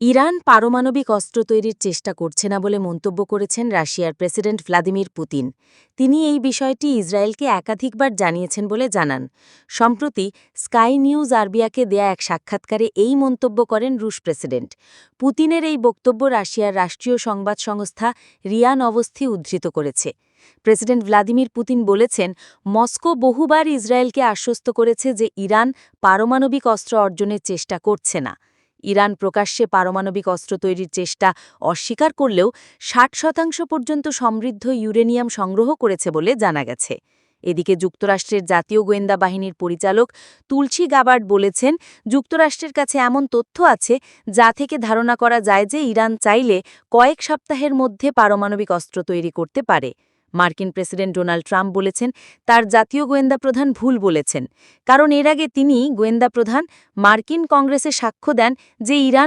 Iran পারমাণবিক অস্ত্র তৈরির চেষ্টা করছে না বলে মন্তব্য করেছেন রাশিয়ার প্রেসিডেন্ট ভ্লাদিমির পুতিন। তিনি এই বিষয়টি ইসরায়েলকে একাধিকবার জানিয়েছেন বলে জানান। সম্প্রতি স্কাই নিউজ আরবিয়াকে দেয়া এক সাক্ষাৎকারে এই মন্তব্য করেন রুশ প্রেসিডেন্ট। পুতিনের এই বক্তব্য রাশিয়ার রাষ্ট্রীয় সংবাদ সংস্থা রিয়া নভোস্তি উদ্ধৃত করেছে। প্রেসিডেন্ট ভ্লাদিমির পুতিন বলেছেন, মস্কো বহুবার ইসরায়েলকে আশ্বস্ত করেছে যে ইরান পারমাণবিক অস্ত্র অর্জনের চেষ্টা করছে না। ইরান প্রকাশ্যে পারমাণবিক অস্ত্র তৈরির চেষ্টা অস্বীকার করলেও ৬০% পর্যন্ত সমৃদ্ধ ইউরেনিয়াম সংগ্রহ করেছে বলে জানা গেছে। এদিকে যুক্তরাষ্ট্রের জাতীয় গোয়েন্দা বাহিনীর পরিচালক তুলসী গাবার্ড বলেছেন, যুক্তরাষ্ট্রের কাছে এমন তথ্য আছে যা থেকে ধারণা করা যায় যে ইরান চাইলে কয়েক সপ্তাহের মধ্যে পারমাণবিক অস্ত্র তৈরি করতে পারে। মার্কিন প্রেসিডেন্ট ডোনাল্ড ট্রাম্প বলেছেন, তার জাতীয় গোয়েন্দা প্রধান ভুল বলেছেন, কারণ এর আগে তিনি গোয়েন্দা প্রধান মার্কিন কংগ্রেসে সাক্ষ্য দেন যে ইরান